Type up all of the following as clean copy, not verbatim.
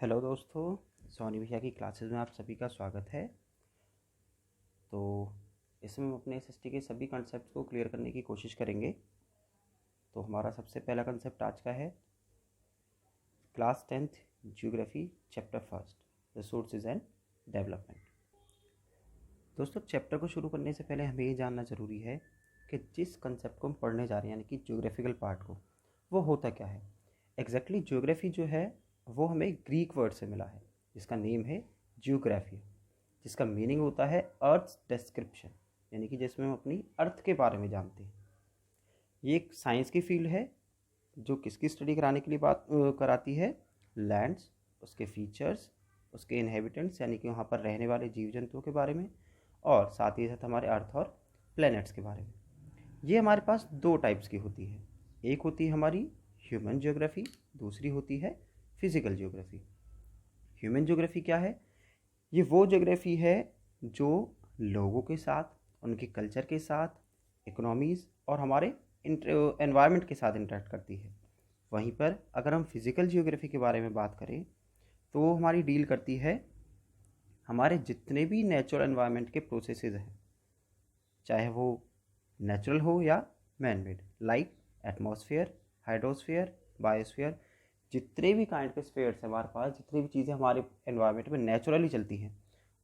Hello दोस्तों, सोनी भैया की क्लासेस में आप सभी का स्वागत है। तो इसमें हम अपने एसएसटी के सभी कॉन्सेप्ट्स को क्लियर करने की कोशिश करेंगे। तो हमारा सबसे पहला कॉन्सेप्ट आज का है class 10th geography chapter first resources and development. दोस्तों, चैप्टर को शुरू करने से पहले हमें ये जानना ज़रूरी है कि जिस कॉन्सेप्ट को हम पढ़ने जा रहे हैं यानी कि ज्योग्राफिकल पार्ट को, वो होता क्या है। एग्जैक्टली ज्योग्राफी जो है वो हमें ग्रीक वर्ड से मिला है जिसका नेम है ज्योग्राफी, जिसका मीनिंग होता है अर्थ डिस्क्रिप्शन, यानी कि जिसमें हम अपनी अर्थ के बारे में जानते हैं। ये एक साइंस की फील्ड है जो किसकी स्टडी कराने के लिए बात कराती है, लैंड्स, उसके फीचर्स, उसके इनहेबिटेंट्स यानी कि वहाँ पर रहने वाले जीव जंतुओं के बारे में, और साथ ही साथ हमारे अर्थ और प्लैनेट्स के बारे में। ये हमारे पास दो टाइप्स की होती है, एक होती है हमारी ह्यूमन ज्योग्राफी, दूसरी होती है फिजिकल ज्योग्राफी। ह्यूमन ज्योग्राफी क्या है? ये वो ज्योग्राफी है जो लोगों के साथ, उनके कल्चर के साथ, इकोनॉमीज़ और हमारे एनवायरनमेंट के साथ इंटरेक्ट करती है। वहीं पर अगर हम फिज़िकल ज्योग्राफी के बारे में बात करें तो वो हमारी डील करती है हमारे जितने भी नेचुरल एनवायरनमेंट के प्रोसेसेस हैं, चाहे वो नेचुरल हो या man made, like atmosphere, hydrosphere, biosphere. जितने भी काइंड के स्फेयर्स हैं हमारे पास, जितनी भी चीज़ें हमारे एनवायरनमेंट में नेचुरली चलती हैं,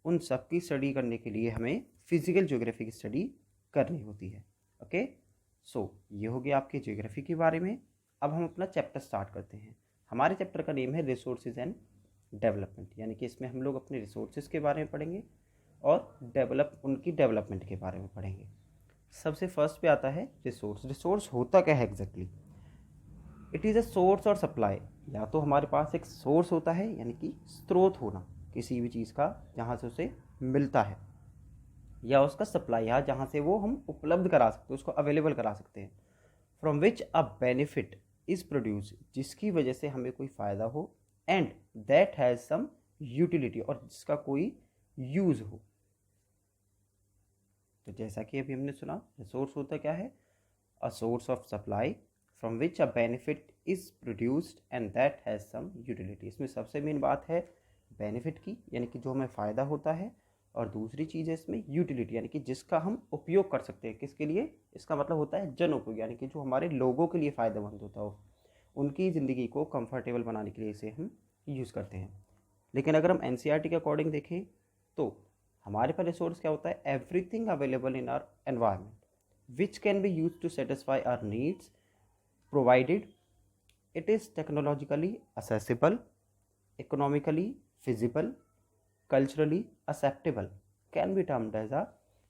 उन सब की स्टडी करने के लिए हमें फिजिकल ज्योग्राफी की स्टडी करनी होती है। ओके, सो ये हो गया आपके ज्योग्राफी के बारे में। अब हम अपना चैप्टर स्टार्ट करते हैं। हमारे चैप्टर का नेम है रिसोर्सेज एंड डेवलपमेंट, यानी कि इसमें हम लोग अपने रिसोर्सेज के बारे में पढ़ेंगे और उनकी डेवलपमेंट के बारे में पढ़ेंगे। सबसे फर्स्ट पे आता है रिसोर्स। रिसोर्स होता क्या है exactly? It is a source और सप्लाई। या तो हमारे पास एक सोर्स होता है यानी कि स्रोत होना किसी भी चीज़ का जहाँ से उसे मिलता है, या उसका सप्लाई है जहाँ से वो हम उपलब्ध करा सकते हैं, उसको अवेलेबल करा सकते हैं। From which a benefit is produce, जिसकी वजह से हमें कोई फ़ायदा हो, and that has some utility, और जिसका कोई यूज़ हो। तो जैसा कि अभी हमने सुना, रिसोर्स होता क्या है? A source of supply from which a benefit is produced and that has some utility. इसमें सबसे मेन बात है बेनिफिट की, यानी कि जो हमें फ़ायदा होता है, और दूसरी चीज़ है इसमें यूटिलिटी, यानी कि जिसका हम उपयोग कर सकते हैं। किसके लिए? इसका मतलब होता है जन उपयोग, यानी कि जो हमारे लोगों के लिए फ़ायदेमंद होता हो, उनकी ज़िंदगी को कंफर्टेबल बनाने के लिए इसे हम यूज़ करते हैं। लेकिन अगर हम एनसीईआरटी के अकॉर्डिंग देखें तो हमारे पास रिसोर्स क्या होता है? Everything available in our environment which can be used to satisfy our needs, provided it is technologically accessible, economically feasible, culturally acceptable, can be termed as a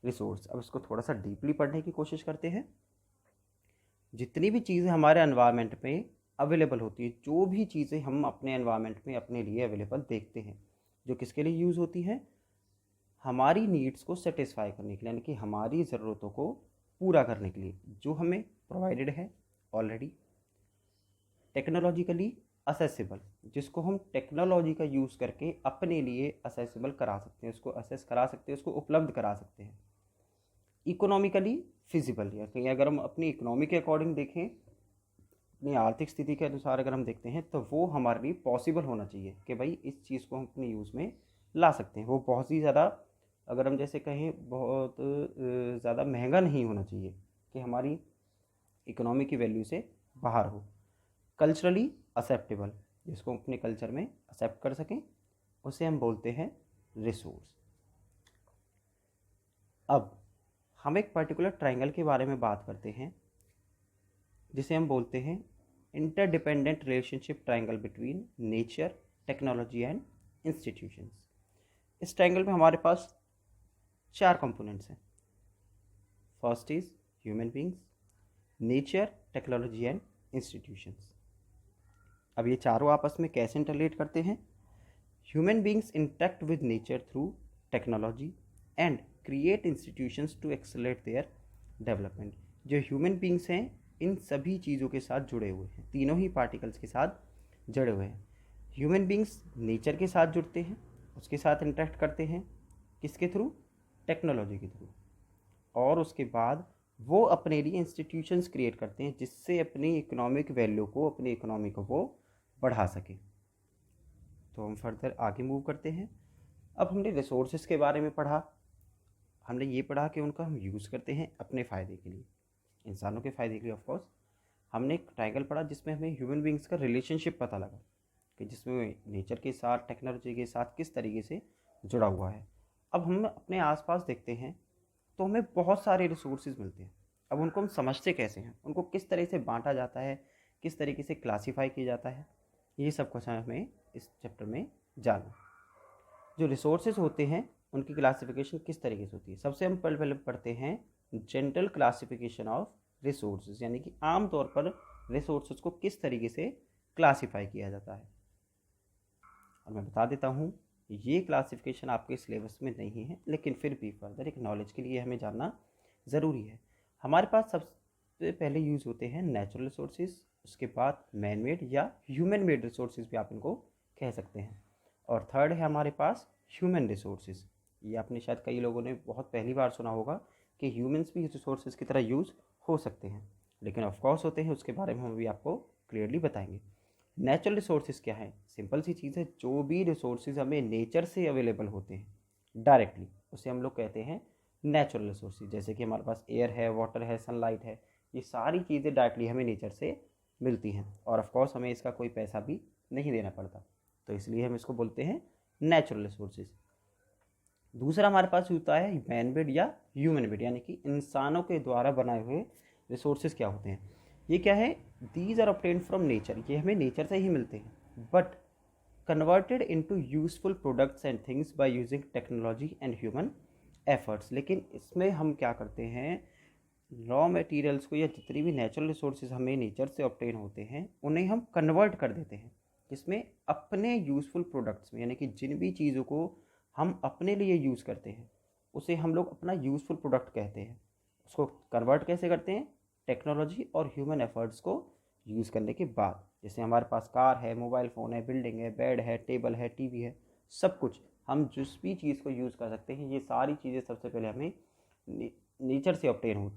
resource। अब इसको थोड़ा सा डीपली पढ़ने की कोशिश करते हैं। जितनी भी चीज़ें हमारे एनवायरनमेंट में अवेलेबल होती है, जो भी चीज़ें हम अपने एनवायरनमेंट में अपने लिए अवेलेबल देखते हैं, जो किसके लिए यूज़ होती हैं? हमारी नीड्स को सेटिस्फाई करने के लिए, यानी कि हमारी ज़रूरतों को पूरा करने के लिए, जो हमें प्रोवाइडेड है ऑलरेडी। टेक्नोलॉजिकली असेसिबल, जिसको हम टेक्नोलॉजी का यूज़ करके अपने लिए असेसिबल करा सकते हैं, उसको असेस करा सकते हैं, उसको उपलब्ध करा सकते हैं। इकोनॉमिकली फिजिबल, या कहीं अगर हम अपनी इकोनॉमी के अकॉर्डिंग देखें, अपनी आर्थिक स्थिति के अनुसार अगर हम देखते हैं, तो वो हमारे लिए पॉसिबल होना चाहिए कि भाई इस चीज़ को हम अपने यूज़ में ला सकते हैं। वो बहुत ही ज़्यादा, अगर हम जैसे कहें, बहुत ज़्यादा महंगा नहीं होना चाहिए कि हमारी इकोनॉमी की वैल्यू से बाहर हो। कल्चरली एक्सेप्टेबल, जिसको हम अपने कल्चर में एक्सेप्ट कर सकें, उसे हम बोलते हैं रिसोर्स। अब हम एक पर्टिकुलर ट्रायंगल के बारे में बात करते हैं जिसे हम बोलते हैं interdependent relationship triangle between nature, technology and institutions. इस ट्रायंगल में हमारे पास 4 कंपोनेंट्स हैं। First is human beings, nature, technology and institutions. अब ये चारों आपस में कैसे इंटरलेट करते हैं? Human beings interact with nature through technology and create institutions to accelerate their development. जो ह्यूमन बींग्स हैं इन सभी चीज़ों के साथ जुड़े हुए हैं, तीनों ही पार्टिकल्स के साथ जुड़े हुए हैं। ह्यूमन बींग्स नेचर के साथ जुड़ते हैं, उसके साथ इंटरेक्ट करते हैं, किसके थ्रू? टेक्नोलॉजी के थ्रू। और उसके बाद वो अपने लिए इंस्टीट्यूशंस क्रिएट करते हैं जिससे अपनी इकोनॉमिक वैल्यू को, अपनी इकोनॉमी को वो बढ़ा सके। तो हम फर्दर आगे मूव करते हैं। अब हमने रिसोर्सेज के बारे में पढ़ा। हमने ये पढ़ा कि उनका हम यूज़ करते हैं अपने फ़ायदे के लिए, इंसानों के फ़ायदे के लिए। ऑफकोर्स हमने एक ट्रायंगल पढ़ा जिसमें हमें ह्यूमन बींग्स का रिलेशनशिप पता लगा कि जिसमें नेचर के साथ, टेक्नोलॉजी के साथ किस तरीके से जुड़ा हुआ है। अब हम अपने आसपास देखते हैं तो हमें बहुत सारे रिसोर्सेज मिलते हैं। अब उनको हम समझते कैसे हैं, उनको किस तरह से बांटा जाता है, किस तरीके से क्लासीफाई किया जाता है, ये सब कुछ हमें इस चैप्टर में जानना। जो रिसोर्सेज होते हैं उनकी क्लासिफिकेशन किस तरीके से होती है। सबसे हम पहले पढ़ते हैं जनरल क्लासिफिकेशन ऑफ रिसोर्सेज, यानी कि आम तौर पर रिसोर्सेज को किस तरीके से क्लासीफाई किया जाता है। और मैं बता देता हूँ ये क्लासिफिकेशन आपके सिलेबस में नहीं है, लेकिन फिर भी फर्दर एक नॉलेज के लिए हमें जानना ज़रूरी है। हमारे पास सबसे पहले यूज़ होते हैं नेचुरल रिसोर्सेज, उसके बाद मैन मेड या ह्यूमन मेड रिसोर्सेज भी आप इनको कह सकते हैं, और थर्ड है हमारे पास ह्यूमन रिसोर्सेज। ये आपने शायद कई लोगों ने बहुत पहली बार सुना होगा कि ह्यूमन्स भी रिसोर्सेज की तरह यूज़ हो सकते हैं, लेकिन ऑफकोर्स होते हैं, उसके बारे में हम भी आपको क्लियरली बताएंगे। नेचुरल रिसोर्सेज क्या है? सिंपल सी चीज़ है, जो भी रिसोर्सेज हमें नेचर से अवेलेबल होते हैं डायरेक्टली, उसे हम लोग कहते हैं नेचुरल रिसोर्सेज। जैसे कि हमारे पास एयर है, वाटर है, सनलाइट है, ये सारी चीज़ें डायरेक्टली हमें नेचर से मिलती हैं, और ऑफकोर्स हमें इसका कोई पैसा भी नहीं देना पड़ता, तो इसलिए हम इसको बोलते हैं नेचुरल रिसोर्सेज। दूसरा हमारे पास होता है मैन मेड या ह्यूमन मेड, यानी कि इंसानों के द्वारा बनाए हुए रिसोर्सेज क्या होते हैं। ये क्या है? These are obtained from nature, ये हमें नेचर से ही मिलते हैं, but converted into useful products and things by using technology and human efforts. लेकिन इसमें हम क्या करते हैं, रॉ मटेरियल्स को या जितनी भी नेचुरल रिसोर्सेज हमें नेचर से ऑब्टेन होते हैं उन्हें हम कन्वर्ट कर देते हैं, जिसमें अपने यूज़फुल प्रोडक्ट्स में, यानी कि जिन भी चीज़ों को हम अपने लिए यूज़ करते हैं उसे हम लोग अपना यूज़फुल प्रोडक्ट कहते हैं। उसको कन्वर्ट कैसे करते हैं? टेक्नोलॉजी और ह्यूमन एफर्ट्स को यूज़ करने के बाद। जैसे हमारे पास कार है, मोबाइल फ़ोन है, बिल्डिंग है, बेड है, टेबल है, टीवी है, सब कुछ हम जिस भी चीज़ को यूज़ कर सकते हैं, ये सारी चीज़ें सबसे पहले हमें नेचर से ऑब्टेन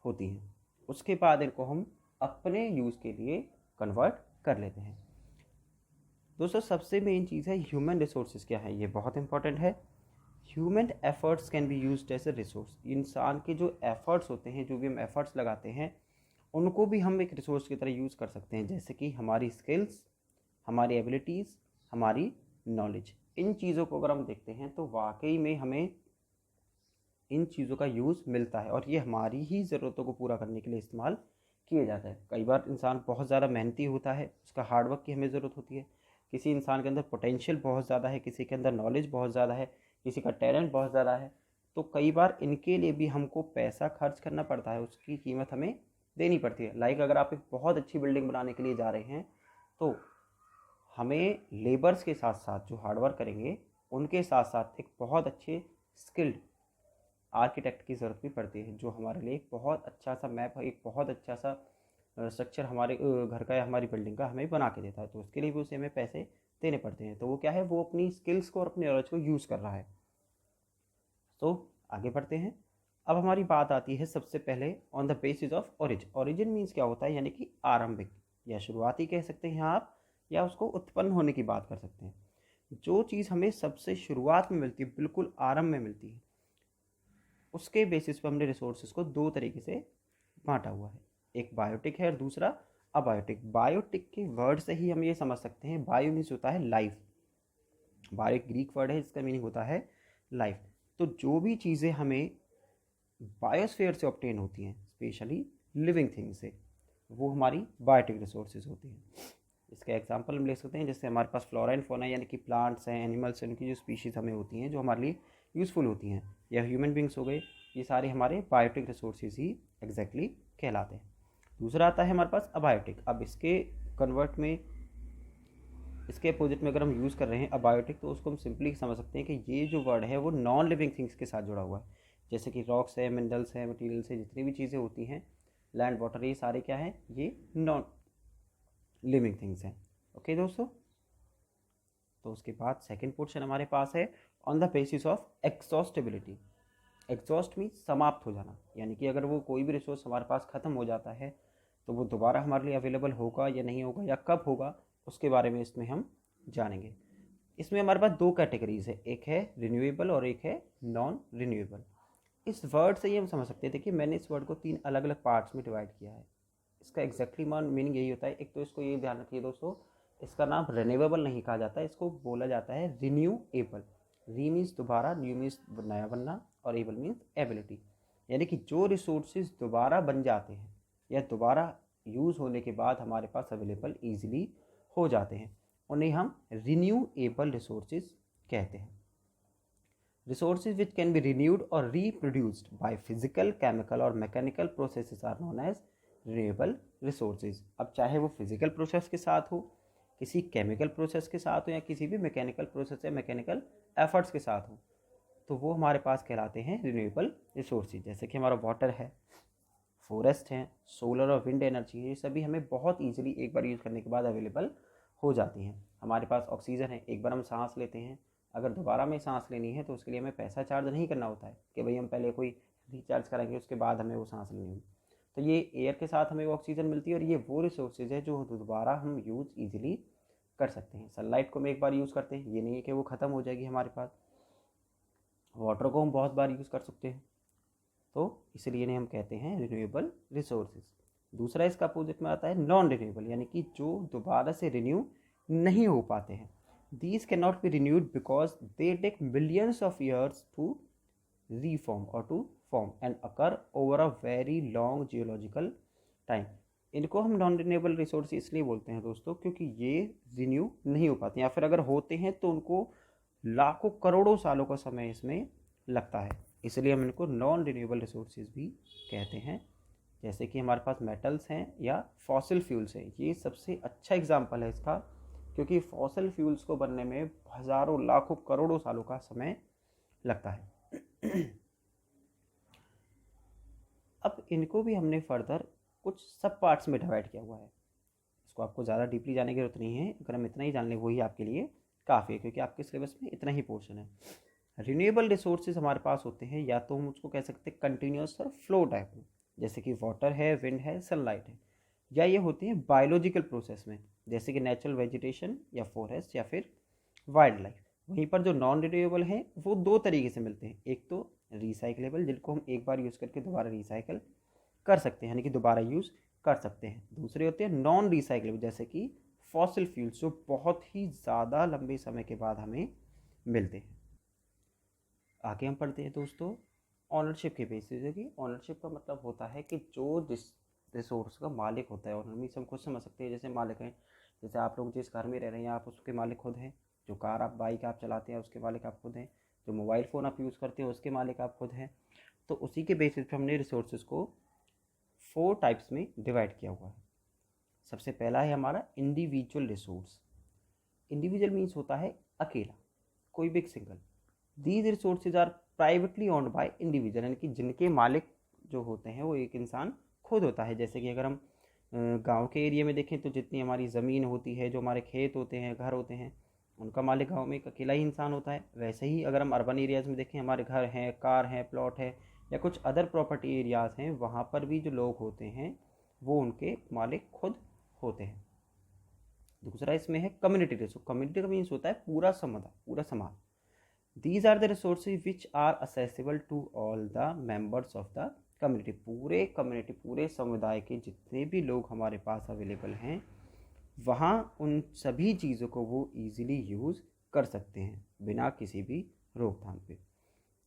होती हैं। उसके बाद इनको हम अपने यूज़ के लिए कन्वर्ट कर लेते हैं। दोस्तों, सबसे मेन चीज़ है ह्यूमन रिसोर्सेज क्या है, ये बहुत इंपॉर्टेंट है। Human efforts can be used as a resource. इंसान के जो एफर्ट्स होते हैं, जो भी हम एफर्ट्स लगाते हैं, उनको भी हम एक रिसोर्स की तरह यूज़ कर सकते हैं। जैसे कि हमारी स्किल्स, हमारी एबिलिटीज़, हमारी नॉलेज, इन चीज़ों को अगर हम देखते हैं तो वाकई में हमें इन चीज़ों का यूज़ मिलता है, और ये हमारी ही ज़रूरतों को पूरा करने के लिए इस्तेमाल किया जाता है। कई बार इंसान बहुत ज़्यादा मेहनती होता है, उसका हार्डवर्क की हमें ज़रूरत होती है। किसी इंसान के अंदर पोटेंशियल बहुत ज़्यादा है, किसी के अंदर नॉलेज बहुत ज़्यादा है, किसी का टैलेंट बहुत ज़्यादा है, तो कई बार इनके लिए भी हमको पैसा खर्च करना पड़ता है, उसकी कीमत हमें देनी पड़ती है। लाइक अगर आप एक बहुत अच्छी बिल्डिंग बनाने के लिए जा रहे हैं तो हमें लेबर्स के साथ साथ जो हार्डवर्क करेंगे उनके साथ साथ एक बहुत अच्छे स्किल्ड आर्किटेक्ट की ज़रूरत भी पड़ती है, जो हमारे लिए एक बहुत अच्छा सा मैप, एक बहुत अच्छा सा स्ट्रक्चर हमारे घर का या हमारी बिल्डिंग का हमें बना के देता है। तो उसके लिए भी उसे हमें पैसे देने पड़ते हैं। तो वो क्या है, वो अपनी स्किल्स को और अपनी नॉलेज को यूज़ कर रहा है। तो आगे बढ़ते हैं। अब हमारी बात आती है सबसे पहले on the basis of origin. Origin means क्या होता है, यानी कि आरंभिक या शुरुआती कह सकते हैं आप, या उसको उत्पन्न होने की बात कर सकते हैं। जो चीज़ हमें सबसे शुरुआत में मिलती है, बिल्कुल आरंभ में मिलती है, उसके बेसिस पर हमने रिसोर्सेज को दो तरीके से बांटा हुआ है। एक बायोटिक है और दूसरा अबायोटिक। बायोटिक के वर्ड से ही हम ये समझ सकते हैं, बायो मीन्स होता है लाइफ, बायो एक ग्रीक वर्ड है, इसका मीनिंग होता है लाइफ। तो जो भी चीज़ें हमें बायोस्फीयर से ऑब्टेन होती हैं, स्पेशली लिविंग थिंग्स से, वो हमारी बायोटिक रिसोर्सेज होती हैं। इसका एग्जांपल हम ले सकते हैं, जैसे हमारे पास फ्लोरा एंड फौना, यानी कि प्लांट्स हैं, एनिमल्स हैं, उनकी जो स्पीशीज़ हमें होती हैं जो हमारे लिए यूज़फुल होती हैं, या ह्यूमन बींग्स हो गए, ये सारे हमारे बायोटिक रिसोर्सेज ही एग्जैक्टली कहलाते हैं। दूसरा आता है हमारे पास अबायोटिक। अब इसके कन्वर्ट में, इसके अपोजिट में अगर हम यूज़ कर रहे हैं अबायोटिक, तो उसको हम सिंपली समझ सकते हैं कि ये जो वर्ड है वो नॉन लिविंग थिंग्स के साथ जुड़ा हुआ है। जैसे कि रॉक्स है, मिनरल्स है, मटीरियल्स है, जितनी भी चीज़ें होती हैं, लैंड, वाटर, ये सारे क्या हैं, ये नॉन लिविंग थिंग्स हैं। ओके दोस्तों, तो उसके बाद सेकंड पोर्शन हमारे पास है on the basis of exhaustibility. Exhaust means समाप्त हो जाना, यानी कि अगर वो कोई भी रिसोर्स हमारे पास ख़त्म हो जाता है तो वो दोबारा हमारे लिए अवेलेबल होगा या नहीं होगा, या कब होगा, उसके बारे में इसमें हम जानेंगे। इसमें हमारे पास दो कैटेगरीज है, एक है रिन्यूएबल और एक है नॉन रिन्यूएबल। इस वर्ड से ये हम समझ सकते हैं, देखिए मैंने इस वर्ड को 3 अलग अलग पार्ट्स में डिवाइड किया है। इसका एग्जैक्टली मीनिंग यही होता है। एक तो इसको ये ध्यान रखिए दोस्तों, इसका नाम रिन्यूएबल नहीं कहा जाता है, इसको बोला जाता है रिन्यूएबल। री मीन्स दोबारा, न्यू मीन्स नया बनना, और एबल मीन्स एबिलिटी। यानी कि जो रिसोर्सेज दोबारा बन जाते हैं या दोबारा यूज़ होने के बाद हमारे पास अवेलेबल ईजिली हो जाते हैं, उन्हें हम रिन्यूएबल रिसोर्सेज कहते हैं। Resources which can be renewed or reproduced by physical, chemical और mechanical processes are known as renewable resources। अब चाहे वो फिजिकल प्रोसेस के साथ हो, किसी केमिकल प्रोसेस के साथ हो, या किसी भी मैकेनिकल प्रोसेस या मैकेनिकल एफर्ट्स के साथ हो, तो वो हमारे पास कहलाते हैं रिन्यूएबल रिसोर्सेज। जैसे कि हमारा वाटर है, फॉरेस्ट है, सोलर और विंड एनर्जी है, ये सभी हमें बहुत ईजिली एक बार यूज़ करने के बाद अवेलेबल हो जाती हैं। हमारे पास ऑक्सीजन है, एक बार हम सांस लेते हैं, अगर दोबारा में सांस लेनी है तो उसके लिए हमें पैसा चार्ज नहीं करना होता है कि भाई हम पहले कोई रिचार्ज कराएंगे उसके बाद हमें वो सांस लेनी होगी। तो ये एयर के साथ हमें वो ऑक्सीजन मिलती है, और ये वो रिसोर्सेज है जो दोबारा हम यूज़ ईजिली कर सकते हैं। सनलाइट को हम एक बार यूज़ करते हैं, ये नहीं है कि वो ख़त्म हो जाएगी हमारे पास। वाटर को हम बहुत बार यूज़ कर सकते हैं, तो इसलिए इन्हें हम कहते हैं रिन्यूएबल रिसोर्सेज। दूसरा इसका अपोजिट में आता है नॉन रिन्यूएबल, यानी कि जो दोबारा से रिन्यू नहीं हो पाते हैं। These cannot be renewed because they take millions of years to reform or to form and occur over a very long geological time। इनको हम नॉन रिन्यूएबल रिसोर्स इसलिए बोलते हैं दोस्तों क्योंकि ये रिन्यू नहीं हो पाते, या फिर अगर होते हैं तो उनको लाखों करोड़ों सालों का समय इसमें लगता है, इसलिए हम इनको नॉन रिन्यूएबल रिसोर्सेज भी कहते हैं। जैसे कि हमारे पास मेटल्स हैं या फॉसिल फ्यूल्स हैं, ये सबसे अच्छा एग्जाम्पल है इसका, क्योंकि फॉसिल फ्यूल्स को बनने में हज़ारों लाखों करोड़ों सालों का समय लगता है। अब इनको भी हमने फर्दर कुछ सब पार्ट्स में डिवाइड किया हुआ है। इसको आपको ज़्यादा डीपली जाने की जरूरत नहीं है, अगर हम इतना ही जान लें वही आपके लिए काफ़ी है, क्योंकि आपके सिलेबस में इतना ही पोर्शन है। रिन्यूएबल रिसोर्सेज हमारे पास होते हैं, या तो हम उसको कह सकते हैं कंटिन्यूस और फ्लो टाइप में, जैसे कि वाटर है, विंड है, सनलाइट है, या ये होते हैं बायोलॉजिकल प्रोसेस में, जैसे कि नेचुरल वेजिटेशन या फॉरेस्ट या फिर वाइल्ड लाइफ। वहीं पर जो नॉन रिन्यूएबल हैं वो दो तरीके से मिलते हैं, एक तो रिसाइकलेबल, जिनको हम एक बार यूज़ करके दोबारा रिसाइकल कर सकते हैं, यानी कि दोबारा यूज़ कर सकते हैं। दूसरे होते हैं नॉन रिसाइकलेबल, जैसे कि फॉसिल फ्यूल्स, जो बहुत ही ज़्यादा लंबे समय के बाद हमें मिलते हैं। आगे हम पढ़ते हैं दोस्तों ऑनरशिप के बेसिस की। ऑनरशिप का मतलब होता है कि जो रिसोर्स का मालिक होता है, ऑनर मीन्स हम खुद समझ सकते हैं, जैसे मालिक हैं, जैसे आप लोग जिस घर में रह रहे हैं आप उसके मालिक खुद हैं, जो कार आप बाइक आप चलाते हैं उसके मालिक आप खुद हैं, जो मोबाइल फ़ोन आप यूज़ करते हैं उसके मालिक आप खुद हैं। तो उसी के बेसिस पे हमने रिसोर्सेज को 4 टाइप्स में डिवाइड किया हुआ है। सबसे पहला है हमारा इंडिविजुअल रिसोर्स। इंडिविजुअल मीन्स होता है अकेला, कोई भी single. These resources are privately owned by individual, यानी कि जिनके मालिक जो होते हैं वो एक इंसान खुद होता है। जैसे कि अगर हम गांव के एरिया में देखें तो जितनी हमारी ज़मीन होती है, जो हमारे खेत होते हैं, घर होते हैं, उनका मालिक गांव में एक अकेला ही इंसान होता है। वैसे ही अगर हम अर्बन एरियाज़ में देखें, हमारे घर हैं, कार हैं, प्लॉट है, या कुछ अदर प्रॉपर्टी एरियाज़ हैं, वहाँ पर भी जो लोग होते हैं वो उनके मालिक खुद होते हैं। दूसरा इसमें है कम्युनिटी रिसोर्स। कम्युनिटी का मीन्स होता है पूरा समुदाय, पूरा समाज। These are the resources which are accessible to all the members of the community। पूरे कम्युनिटी, पूरे समुदाय के जितने भी लोग हमारे पास अवेलेबल हैं, वहाँ उन सभी चीज़ों को वो ईज़िली यूज़ कर सकते हैं बिना किसी भी रोकथाम पे।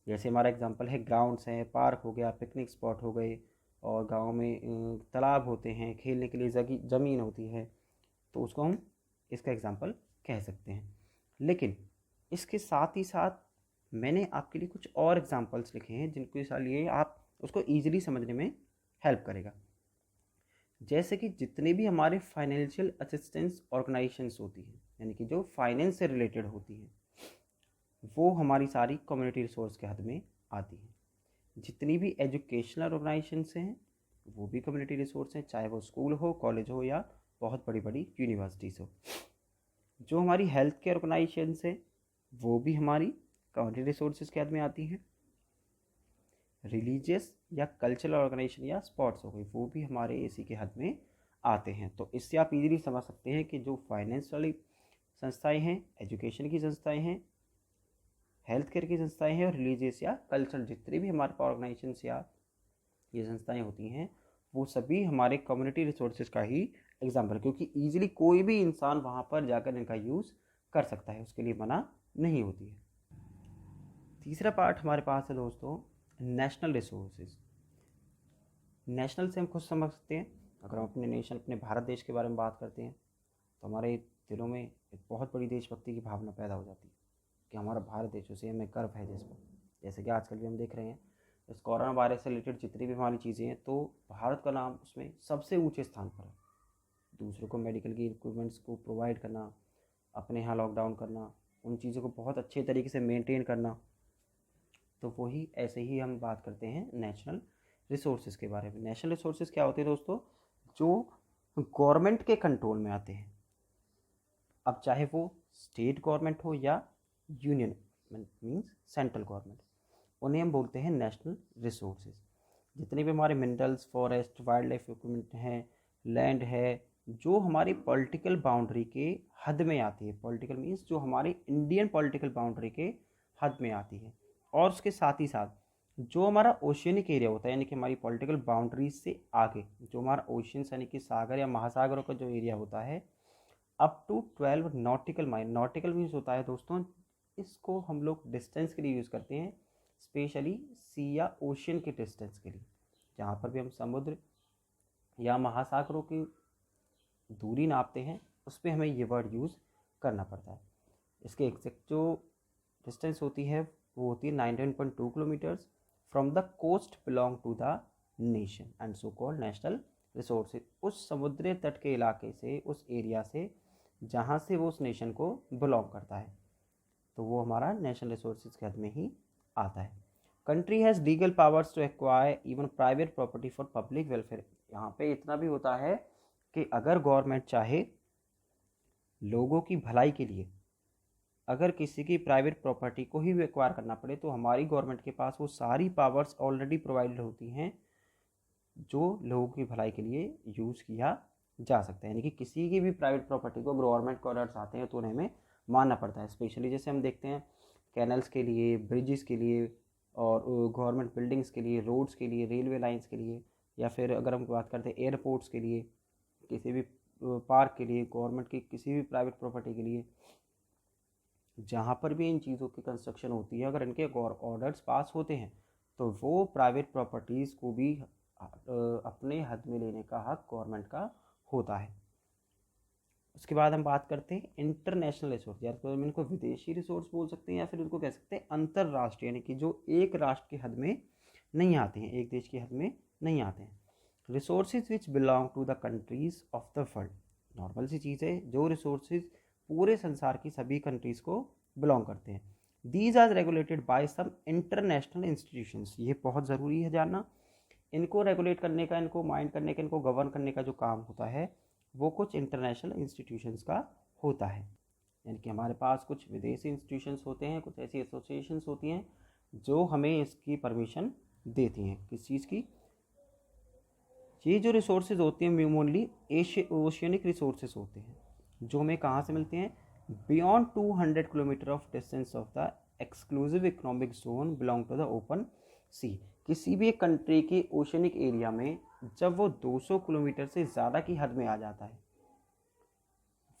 जैसे हमारा एग्जांपल है ग्राउंड्स हैं, पार्क हो गया, पिकनिक स्पॉट हो गए, और गांव में तालाब होते हैं, खेलने के लिए ज़मीन होती है, तो उसको हम इसका एग्जांपल कह सकते हैं। लेकिन इसके साथ ही साथ मैंने आपके लिए कुछ और एग्जांपल्स लिखे हैं जिनके लिए आप उसको ईजिली समझने में हेल्प करेगा। जैसे कि जितने भी हमारे फाइनेंशियल असिस्टेंस ऑर्गेनाइजेशंस होती हैं, यानी कि जो फाइनेंस से रिलेटेड होती हैं, वो हमारी सारी कम्युनिटी रिसोर्स के हद में आती हैं। जितनी भी एजुकेशनल ऑर्गेनाइजेशंस हैं वो भी कम्युनिटी रिसोर्स हैं, चाहे वो स्कूल हो, कॉलेज हो, या बहुत बड़ी बड़ी यूनिवर्सिटीज़ हो। जो हमारी हेल्थ केयर ऑर्गेनाइजेशंस हैं वो भी हमारी कम्युनिटी रिसोर्सेज के हद में आती हैं। रिलीजियस या कल्चरल ऑर्गेनाइजेशन या स्पोर्ट्स हो गई, वो भी हमारे इसी के हद में आते हैं। तो इससे आप इजीली समझ सकते हैं कि जो फाइनेंशियली संस्थाएं हैं, एजुकेशन की संस्थाएं हैं, हेल्थ केयर की संस्थाएं हैं, और रिलीजियस या कल्चरल जितनी भी हमारे पास ऑर्गेनाइजेशंस या ये संस्थाएं होती हैं वो सभी हमारे कम्युनिटी रिसोर्सेज का ही एग्जाम्पल, क्योंकि ईजिली कोई भी इंसान वहाँ पर जाकर इनका यूज़ कर सकता है, उसके लिए मना नहीं होती है। तीसरा पार्ट हमारे पास है दोस्तों नेशनल रिसोर्सेज। नेशनल से हम खुद समझ सकते हैं, अगर हम अपने नेशन, अपने भारत देश के बारे में बात करते हैं तो हमारे दिलों में एक बहुत बड़ी देशभक्ति की भावना पैदा हो जाती है कि हमारा भारत देश, उसे हमें गर्व है जिस पर। जैसे कि आजकल भी हम देख रहे हैं इस कोरोना वायरस से रिलेटेड जितनी भी हमारी चीज़ें हैं तो भारत का नाम उसमें सबसे ऊंचे स्थान पर है। दूसरों को मेडिकल की इक्विपमेंट्स को प्रोवाइड करना, अपने यहाँ लॉकडाउन करना, उन चीज़ों को बहुत अच्छे तरीके से मेंटेन करना, तो वही ऐसे ही हम बात करते हैं नेशनल रिसोर्सेज के बारे में। नेशनल रिसोर्सेज क्या होते हैं दोस्तों, जो गवर्नमेंट के कंट्रोल में आते हैं, अब चाहे वो स्टेट गवर्नमेंट हो या यूनियन मीन्स सेंट्रल गवर्नमेंट, उन्हें हम बोलते हैं नेशनल रिसोर्सेज। जितने भी हमारे minerals, forest, wild life equipment हैं, लैंड है, जो हमारी पॉलिटिकल बाउंड्री के हद में आती है, पॉलिटिकल मीन्स जो हमारी इंडियन पॉलिटिकल बाउंड्री के हद में आती है, और उसके साथ ही साथ जो हमारा ओशियनिक एरिया होता है, यानी कि हमारी पॉलिटिकल बाउंड्रीज से आगे जो हमारा ओशियंस यानी कि सागर या महासागरों का जो एरिया होता है, up to 12 nautical mile. Nautical means होता है दोस्तों, इसको हम लोग डिस्टेंस के लिए यूज़ करते हैं, स्पेशली सी या ओशियन के डिस्टेंस के लिए। जहाँ पर भी हम समुद्र या महासागरों की दूरी नापते हैं उस पर हमें ये वर्ड यूज़ करना पड़ता है। इसके एग्जैक्ट जो डिस्टेंस होती है वो होती है 19.2 kilometres from the coast belong to the nation and so called national resources. उस समुद्री तट के इलाके से, उस एरिया से जहाँ से वो उस नेशन को बिलोंग करता है, तो वो हमारा नेशनल रिसोर्सेज के हद में ही आता है। Country has legal powers to acquire even private property for public welfare. यहाँ पे इतना भी होता है कि अगर गवर्नमेंट चाहे लोगों की भलाई के लिए अगर किसी की प्राइवेट प्रॉपर्टी को ही एक्वायर करना पड़े तो हमारी गवर्नमेंट के पास वो सारी पावर्स ऑलरेडी प्रोवाइडेड होती हैं जो लोगों की भलाई के लिए यूज़ किया जा सकता है। यानी कि किसी की भी प्राइवेट प्रॉपर्टी को गवर्नमेंट को ऑर्डर्स आते हैं तो उन्हें हमें मानना पड़ता है। स्पेशली जैसे हम देखते हैं कैनल्स के लिए, ब्रिजेस के लिए, और गवर्नमेंट बिल्डिंग्स के लिए, रोड्स के लिए, रेलवे लाइंस के लिए, या फिर अगर हम बात करते हैं एयरपोर्ट्स के लिए, किसी भी पार्क के लिए, गवर्नमेंट की किसी भी प्राइवेट प्रॉपर्टी के लिए, जहाँ पर भी इन चीज़ों की कंस्ट्रक्शन होती है, अगर इनके ऑर्डर्स पास होते हैं तो वो प्राइवेट प्रॉपर्टीज़ को भी अपने हद में लेने का हक गवर्नमेंट का होता है। उसके बाद हम बात करते हैं इंटरनेशनल रिसोर्स, या तो हम इनको विदेशी रिसोर्स बोल सकते हैं या फिर इनको कह सकते हैं अंतर्राष्ट्रीय, यानी कि जो एक राष्ट्र के हद में नहीं आते हैं, एक देश की हद में नहीं आते हैं। Resources which belong to the countries of the world, normal सी चीज़ है, जो रिसोर्सेज पूरे संसार की सभी कंट्रीज़ को बिलोंग करते हैं। These are regulated by some international institutions, ये बहुत ज़रूरी है जानना। इनको रेगुलेट करने का, इनको माइंड करने का, इनको गवर्न करने का जो काम होता है वो कुछ इंटरनेशनल इंस्टीट्यूशंस का होता है। यानी कि हमारे पास कुछ विदेशी इंस्टीट्यूशंस होते हैं, कुछ ऐसी एसोसिएशंस होती हैं जो हमें इसकी परमिशन देती हैं। किस चीज़ की? ये जो रिसोर्सेज होते हैं मेनली ओशियनिक रिसोर्सेज होते हैं जो हमें कहाँ से मिलते हैं, beyond 200 kilometre of distance of the exclusive economic zone belong to the open sea. किसी भी एक कंट्री के ओशियनिक एरिया में जब वो 200 किलोमीटर से ज़्यादा की हद में आ जाता है,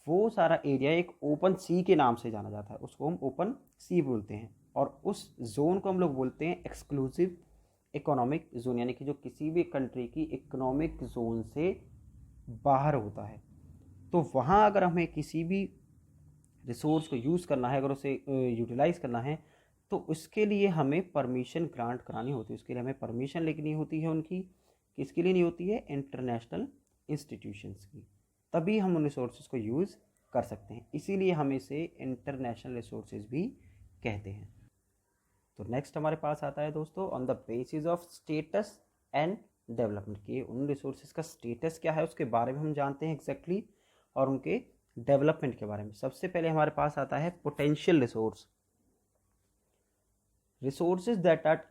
वो सारा एरिया एक ओपन सी के नाम से जाना जाता है, उसको हम ओपन सी बोलते हैं। और उस जोन को हम लोग बोलते हैं एक्सक्लूसिव इकोनॉमिक जोन, यानी कि जो किसी भी कंट्री की इकोनॉमिक जोन से बाहर होता है। तो वहाँ अगर हमें किसी भी रिसोर्स को यूज़ करना है, अगर उसे यूटिलाइज़ करना है, तो उसके लिए हमें परमिशन ग्रांट करानी होती है। उसके लिए हमें परमिशन लेनी होती है उनकी। किसके लिए नहीं होती है? इंटरनेशनल इंस्टीट्यूशंस की। तभी हम उन रिसोर्सेज को यूज़ कर सकते हैं, इसीलिए हम इसे इंटरनेशनल रिसोर्सेज भी कहते हैं। तो नेक्स्ट हमारे पास आता है दोस्तों, on the basis of status and development, के उन रिसोर्सेज का स्टेटस क्या है उसके बारे में हम जानते हैं एग्जैक्टली, और उनके डेवलपमेंट के बारे में। सबसे पहले हमारे पास आता है potential resource. Resources that are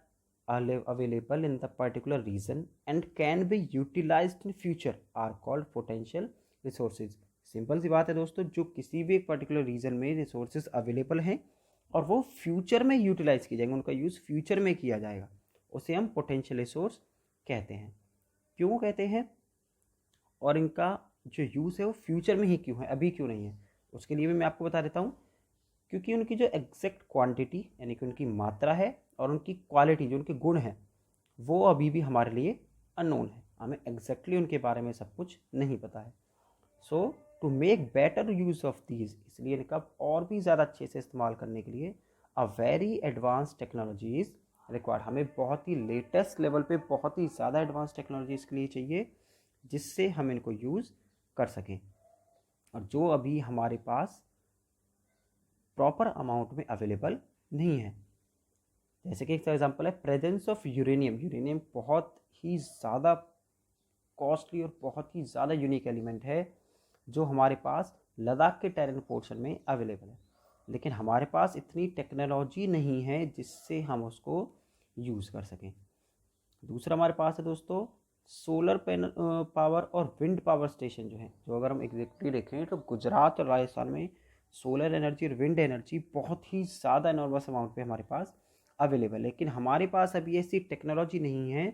available in the particular region and can be utilized in future are called potential resources। Simple सी बात है दोस्तों, जो किसी भी एक पर्टिकुलर रीजन में रिसोर्सेज अवेलेबल हैं और वो फ्यूचर में यूटिलाइज किए जाएंगे, उनका यूज़ फ्यूचर में किया जाएगा, उसे हम पोटेंशियल रिसोर्स कहते हैं। क्यों कहते हैं और इनका जो यूज़ है वो फ्यूचर में ही क्यों है, अभी क्यों नहीं है, उसके लिए भी मैं आपको बता देता हूँ। क्योंकि उनकी जो एग्जैक्ट क्वांटिटी यानी कि उनकी मात्रा है और उनकी क्वालिटी जो उनके गुण हैं वो अभी भी हमारे लिए अननोन है, हमें एग्जैक्टली उनके बारे में सब कुछ नहीं पता है। So to make better use of these, इसलिए इनका और भी ज़्यादा अच्छे से इस्तेमाल करने के लिए a very advance technology is required, हमें बहुत ही लेटेस्ट लेवल पे बहुत ही ज़्यादा एडवांस टेक्नोलॉजी इसके लिए चाहिए जिससे हम इनको यूज़ कर सकें और जो अभी हमारे पास प्रॉपर अमाउंट में अवेलेबल नहीं है। जैसे कि एक एग्जांपल है प्रेजेंस ऑफ यूरेनियम। यूरेनियम बहुत ही ज़्यादा कॉस्टली और बहुत ही ज़्यादा यूनिक एलिमेंट है जो हमारे पास लद्दाख के टेरेन पोर्शन में अवेलेबल है, लेकिन हमारे पास इतनी टेक्नोलॉजी नहीं है जिससे हम उसको यूज़ कर सकें। दूसरा हमारे पास है दोस्तों सोलर पैनल पावर और विंड पावर स्टेशन जो है, जो अगर हम एग्जैक्टली देखें तो गुजरात और राजस्थान में सोलर एनर्जी और विंड एनर्जी बहुत ही ज़्यादा इनॉर्मस अमाउंट पे हमारे पास अवेलेबल है, लेकिन हमारे पास अभी ऐसी टेक्नोलॉजी नहीं है,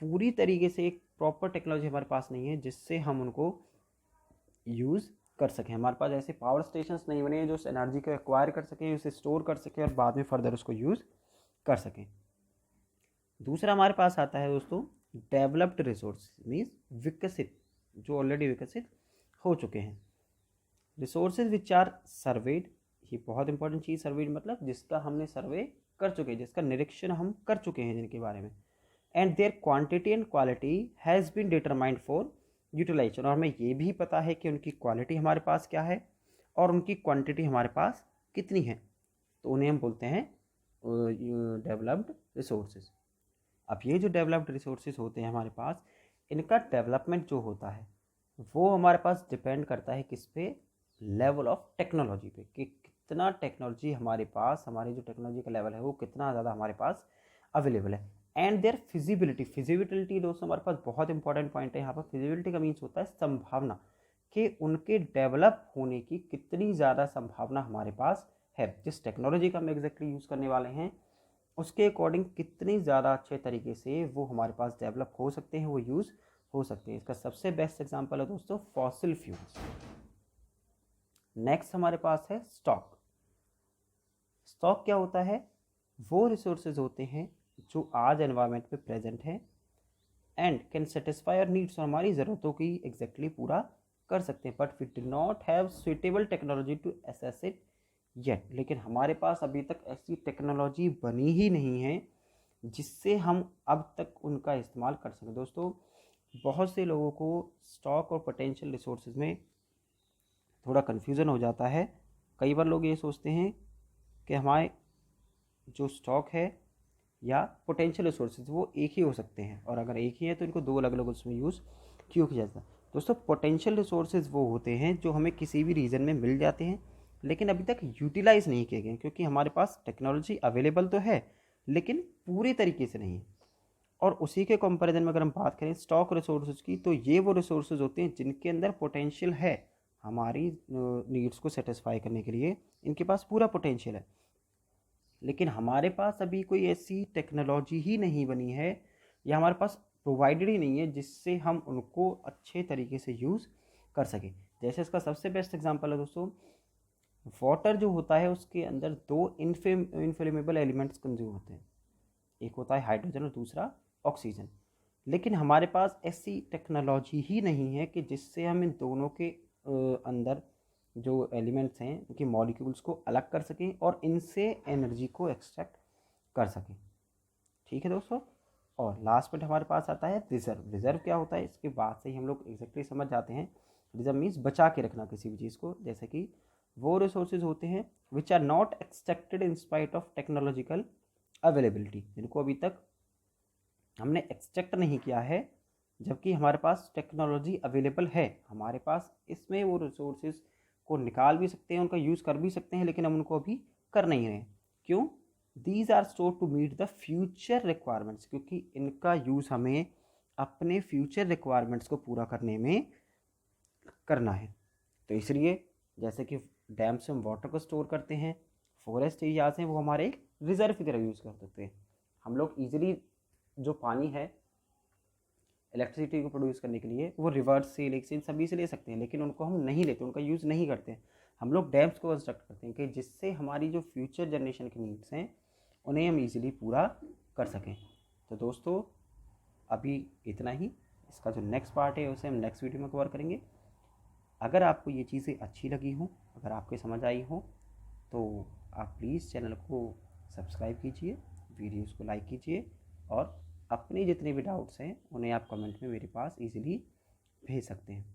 पूरी तरीके से एक प्रॉपर टेक्नोलॉजी हमारे पास नहीं है जिससे हम उनको यूज़ कर सकें। हमारे पास ऐसे पावर स्टेशंस नहीं बने हैं जो उस एनर्जी को एक्वायर कर सकें, उसे स्टोर कर सकें और बाद में फर्दर उसको यूज़ कर सकें। दूसरा हमारे पास आता है दोस्तों डेवलप्ड रिसोर्स, मीन्स विकसित, जो ऑलरेडी विकसित हो चुके हैं। रिसोर्सेज विच आर सर्वेड, ये बहुत इंपॉर्टेंट चीज़, सर्वेड मतलब जिसका हमने सर्वे कर चुके हैं, जिसका निरीक्षण हम कर चुके हैं जिनके बारे में, and their quantity and quality has been determined for utilisation, और हमें ये भी पता है कि उनकी क्वालिटी हमारे पास क्या है और उनकी क्वांटिटी हमारे पास कितनी है, तो उन्हें हम बोलते हैं डेवलप्ड रिसोर्सेज। अब ये जो डेवलप्ड रिसोर्सेज होते हैं हमारे पास, इनका डेवलपमेंट जो होता है वो हमारे पास डिपेंड करता है किस पे, लेवल ऑफ टेक्नोलॉजी पे, कि कितना टेक्नोलॉजी हमारे पास, हमारी जो टेक्नोलॉजी का लेवल है वो कितना ज़्यादा हमारे पास अवेलेबल है, एंड देयर फिजिबिलिटी। फिजिबिलिटी दोस्तों हमारे पास बहुत इंपॉर्टेंट पॉइंट है यहाँ पर। फिजिबिलिटी का मीन्स होता है संभावना, कि उनके डेवलप होने की कितनी ज़्यादा संभावना हमारे पास है, जिस टेक्नोलॉजी का हम एग्जैक्टली यूज़ करने वाले हैं उसके अकॉर्डिंग कितनी ज़्यादा अच्छे तरीके से वो हमारे पास डेवलप हो सकते हैं, वो यूज़ हो सकते हैं। इसका सबसे बेस्ट एग्जांपल है दोस्तों फॉसिल फ्यूल्स। नेक्स्ट हमारे पास है स्टॉक। स्टॉक क्या होता है, वो रिसोर्सेज होते हैं जो आज एनवायरनमेंट में प्रेजेंट हैं and can satisfy our needs, हमारी ज़रूरतों की एग्जैक्टली पूरा कर सकते हैं, but we do not have suitable technology to assess it yet, लेकिन हमारे पास अभी तक ऐसी टेक्नोलॉजी बनी ही नहीं है जिससे हम अब तक उनका इस्तेमाल कर सकें। दोस्तों बहुत से लोगों को स्टॉक और पोटेंशियल रिसोर्सेज में थोड़ा कन्फ्यूज़न हो जाता है। कई बार लोग ये सोचते हैं कि हमारे जो स्टॉक है या पोटेंशियल रिसोर्सेज वो एक ही हो सकते हैं, और अगर एक ही है तो इनको दो अलग अलग उसमें यूज़ क्यों किया जाता है। दोस्तों पोटेंशियल रिसोर्सेज वो होते हैं जो हमें किसी भी रीजन में मिल जाते हैं लेकिन अभी तक यूटिलाइज़ नहीं किए गए, क्योंकि हमारे पास टेक्नोलॉजी अवेलेबल तो है लेकिन पूरे तरीके से नहीं है। और उसी के कंपैरिजन में अगर हम बात करें स्टॉक रिसोर्सेज की, तो ये वो रिसोर्सेज होते हैं जिनके अंदर पोटेंशियल है हमारी नीड्स को सेटिस्फाई करने के लिए, इनके पास पूरा पोटेंशियल है, लेकिन हमारे पास अभी कोई ऐसी टेक्नोलॉजी ही नहीं बनी है या हमारे पास प्रोवाइडेड ही नहीं है जिससे हम उनको अच्छे तरीके से यूज़ कर सकें। जैसे इसका सबसे बेस्ट एग्जांपल है दोस्तों वाटर जो होता है, उसके अंदर दो इनफ्लेमेबल एलिमेंट्स कंज्यूम होते हैं, एक होता है हाइड्रोजन और दूसरा ऑक्सीजन, लेकिन हमारे पास ऐसी टेक्नोलॉजी ही नहीं है कि जिससे हम इन दोनों के अंदर जो एलिमेंट्स हैं उनके मॉलिक्यूल्स को अलग कर सकें और इनसे एनर्जी को एक्सट्रैक्ट कर सकें। ठीक है दोस्तों, और लास्ट पॉइंट हमारे पास आता है रिजर्व। रिजर्व क्या होता है, इसके बाद से ही हम लोग एग्जैक्टली समझ जाते हैं। रिजर्व मीन्स बचा के रखना किसी भी चीज़ को, जैसे कि वो रिसोर्सेज होते हैं which are not extracted in spite of technological availability, जिनको अभी तक हमने एक्सट्रैक्ट नहीं किया है जबकि हमारे पास टेक्नोलॉजी अवेलेबल है, हमारे पास इसमें वो रिसोर्सेज को निकाल भी सकते हैं, उनका यूज़ कर भी सकते हैं, लेकिन हम उनको अभी कर नहीं रहे। क्यों? These are store to meet the future requirements, क्योंकि इनका यूज़ हमें अपने फ्यूचर रिक्वायरमेंट्स को पूरा करने में करना है। तो इसलिए जैसे कि डैम से हम वाटर को स्टोर करते हैं, फॉरेस्ट एरियाज हैं वो हमारे एक रिजर्व की तरह यूज़ कर सकते हैं। हम लोग ईजिली जो पानी है इलेक्ट्रिसिटी को प्रोड्यूस करने के लिए वो रिवर्स से, लेक से, इन सभी से ले सकते हैं, लेकिन उनको हम नहीं लेते, उनका यूज़ नहीं करते हैं। हम लोग डैम्स को कंस्ट्रक्ट करते हैं कि जिससे हमारी जो फ्यूचर जनरेशन की नीड्स हैं उन्हें हम इजीली पूरा कर सकें। तो दोस्तों अभी इतना ही, इसका जो नेक्स्ट पार्ट है उसे हम नेक्स्ट वीडियो में कवर करेंगे। अगर आपको ये चीज़ें अच्छी लगी हों, अगर आपको समझ आई हो, तो आप प्लीज़ चैनल को सब्सक्राइब कीजिए, वीडियोस को लाइक कीजिए, और अपने जितने भी डाउट्स हैं उन्हें आप कमेंट में मेरे पास इजीली भेज सकते हैं।